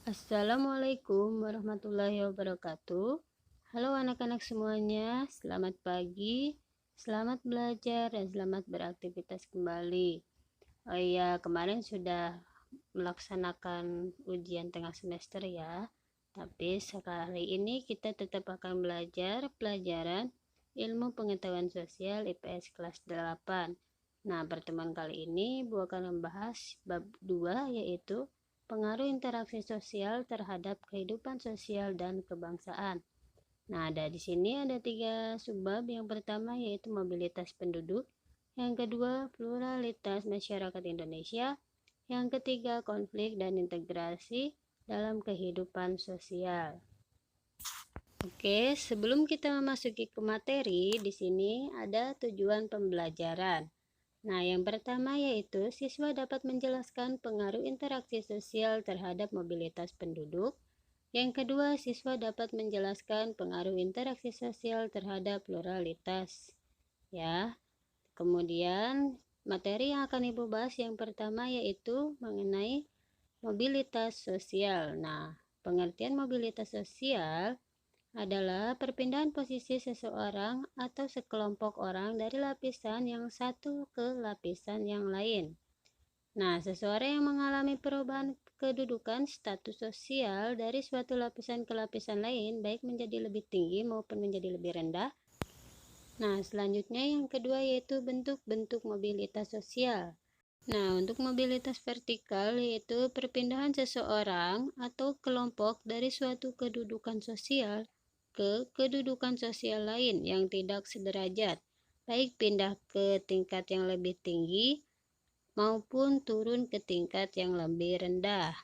Assalamualaikum warahmatullahi wabarakatuh. Halo anak-anak semuanya, selamat pagi, selamat belajar, dan selamat beraktivitas kembali. Oh iya, kemarin sudah melaksanakan ujian tengah semester ya. Tapi sekali ini kita tetap akan belajar pelajaran ilmu pengetahuan sosial IPS kelas 8. Nah, pertemuan kali ini Bu akan membahas bab 2, yaitu pengaruh interaksi sosial terhadap kehidupan sosial dan kebangsaan. Nah, di sini ada 3 subbab. Yang pertama yaitu mobilitas penduduk, yang kedua pluralitas masyarakat Indonesia, yang ketiga konflik dan integrasi dalam kehidupan sosial. Oke, sebelum kita memasuki ke materi, di sini ada tujuan pembelajaran. Nah, yang pertama yaitu siswa dapat menjelaskan pengaruh interaksi sosial terhadap mobilitas penduduk. Yang kedua, siswa dapat menjelaskan pengaruh interaksi sosial terhadap pluralitas. Ya. Kemudian, materi yang akan Ibu bahas yang pertama yaitu mengenai mobilitas sosial. Nah, pengertian mobilitas sosial adalah perpindahan posisi seseorang atau sekelompok orang dari lapisan yang satu ke lapisan yang lain. Nah, seseorang yang mengalami perubahan kedudukan status sosial dari suatu lapisan ke lapisan lain, baik menjadi lebih tinggi maupun menjadi lebih rendah. Nah, selanjutnya yang kedua yaitu bentuk-bentuk mobilitas sosial. Nah, untuk mobilitas vertikal yaitu perpindahan seseorang atau kelompok dari suatu kedudukan sosial ke kedudukan sosial lain yang tidak sederajat, baik pindah ke tingkat yang lebih tinggi maupun turun ke tingkat yang lebih rendah.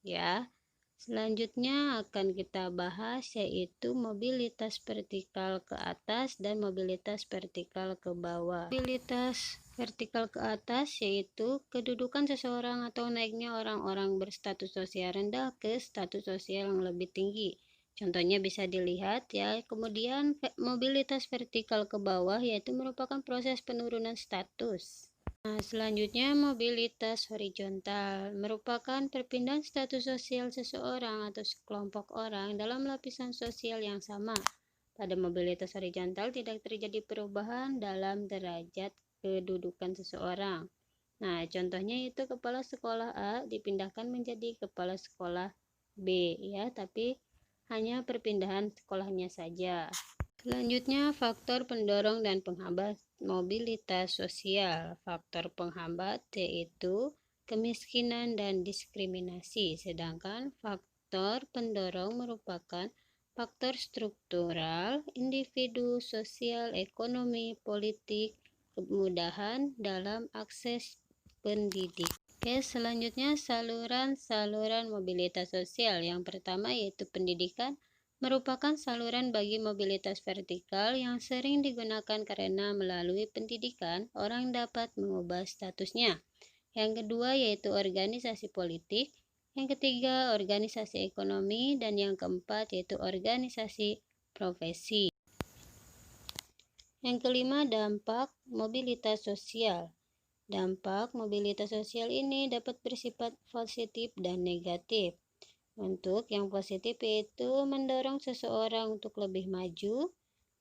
Ya. Selanjutnya akan kita bahas yaitu mobilitas vertikal ke atas dan mobilitas vertikal ke bawah. Mobilitas vertikal ke atas yaitu kedudukan seseorang atau naiknya orang-orang berstatus sosial rendah ke status sosial yang lebih tinggi. Contohnya bisa dilihat ya. Kemudian mobilitas vertikal ke bawah yaitu merupakan proses penurunan status. Nah, selanjutnya mobilitas horizontal merupakan perpindahan status sosial seseorang atau sekelompok orang dalam lapisan sosial yang sama. Pada mobilitas horizontal tidak terjadi perubahan dalam derajat kedudukan seseorang. Nah, contohnya itu kepala sekolah A dipindahkan menjadi kepala sekolah B ya, tapi hanya perpindahan sekolahnya saja. Selanjutnya, faktor pendorong dan penghambat mobilitas sosial. Faktor penghambat yaitu kemiskinan dan diskriminasi, sedangkan faktor pendorong merupakan faktor struktural, individu, sosial, ekonomi, politik, kemudahan dalam akses pendidikan. Oke, selanjutnya saluran mobilitas sosial. Yang pertama yaitu pendidikan, merupakan saluran bagi mobilitas vertikal yang sering digunakan karena melalui pendidikan orang dapat mengubah statusnya. Yang kedua yaitu organisasi politik, yang ketiga organisasi ekonomi, dan yang keempat yaitu organisasi profesi. Yang kelima, dampak mobilitas sosial. Dampak mobilitas sosial ini dapat bersifat positif dan negatif. Untuk yang positif yaitu mendorong seseorang untuk lebih maju,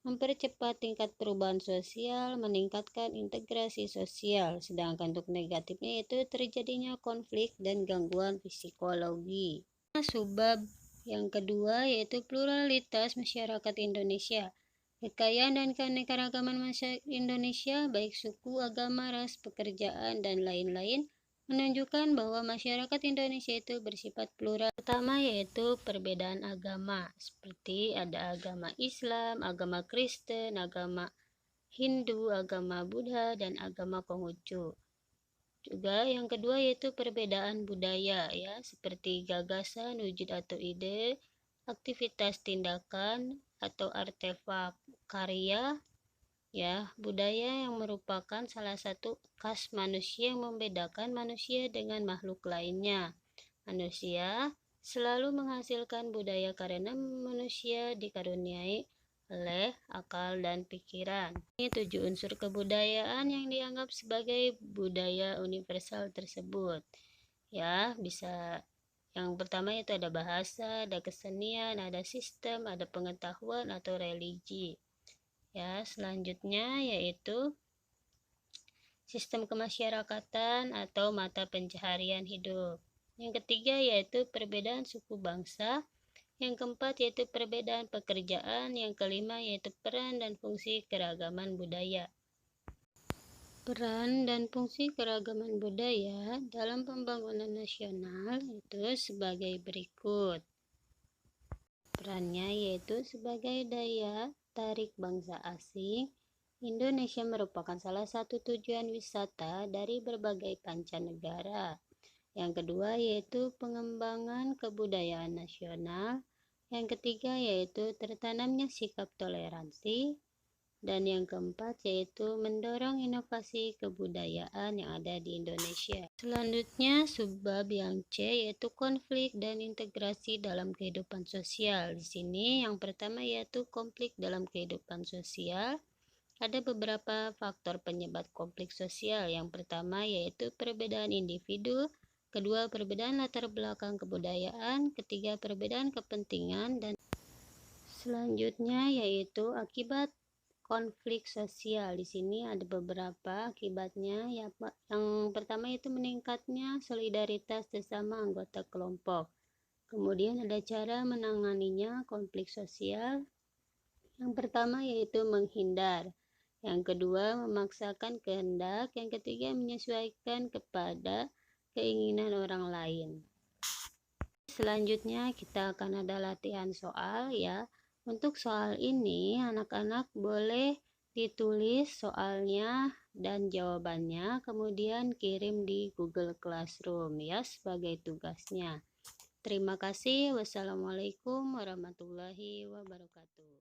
mempercepat tingkat perubahan sosial, meningkatkan integrasi sosial. Sedangkan untuk negatifnya yaitu terjadinya konflik dan gangguan psikologi. Subbab yang kedua yaitu pluralitas masyarakat Indonesia. Kekayaan dan keanekaragaman masyarakat Indonesia, baik suku, agama, ras, pekerjaan, dan lain-lain, menunjukkan bahwa masyarakat Indonesia itu bersifat plural. Pertama yaitu perbedaan agama, seperti ada agama Islam, agama Kristen, agama Hindu, agama Buddha, dan agama Konghucu. Juga yang kedua yaitu perbedaan budaya ya, seperti gagasan, wujud atau ide, aktivitas, tindakan, atau artefak karya ya. Budaya yang merupakan salah satu khas manusia yang membedakan manusia dengan makhluk lainnya. Manusia selalu menghasilkan budaya karena manusia dikaruniai oleh akal dan pikiran. Ini 7 unsur kebudayaan yang dianggap sebagai budaya universal tersebut. Ya, bisa Yang pertama itu ada bahasa, ada kesenian, ada sistem, ada pengetahuan atau religi. Ya, selanjutnya yaitu sistem kemasyarakatan atau mata pencaharian hidup. Yang ketiga yaitu perbedaan suku bangsa. Yang keempat yaitu perbedaan pekerjaan. Yang kelima yaitu peran dan fungsi keragaman budaya. Peran dan fungsi keragaman budaya dalam pembangunan nasional itu sebagai berikut. Perannya yaitu sebagai daya tarik bangsa asing. Indonesia merupakan salah satu tujuan wisata dari berbagai mancanegara. Yang kedua yaitu pengembangan kebudayaan nasional. Yang ketiga yaitu tertanamnya sikap toleransi. Dan yang keempat yaitu mendorong inovasi kebudayaan yang ada di Indonesia. Selanjutnya subbab yang C yaitu konflik dan integrasi dalam kehidupan sosial. Di sini yang pertama yaitu konflik dalam kehidupan sosial. Ada beberapa faktor penyebab konflik sosial. Yang pertama yaitu perbedaan individu, kedua perbedaan latar belakang kebudayaan, ketiga perbedaan kepentingan, dan selanjutnya yaitu akibat konflik sosial. Di sini ada beberapa akibatnya. Yang pertama itu meningkatnya solidaritas sesama anggota kelompok. Kemudian ada cara menanganinya konflik sosial. Yang pertama yaitu menghindar. Yang kedua memaksakan kehendak. Yang ketiga menyesuaikan kepada keinginan orang lain. Selanjutnya kita akan ada latihan soal ya. Untuk soal ini anak-anak boleh ditulis soalnya dan jawabannya kemudian kirim di Google Classroom ya sebagai tugasnya. Terima kasih. Wassalamualaikum warahmatullahi wabarakatuh.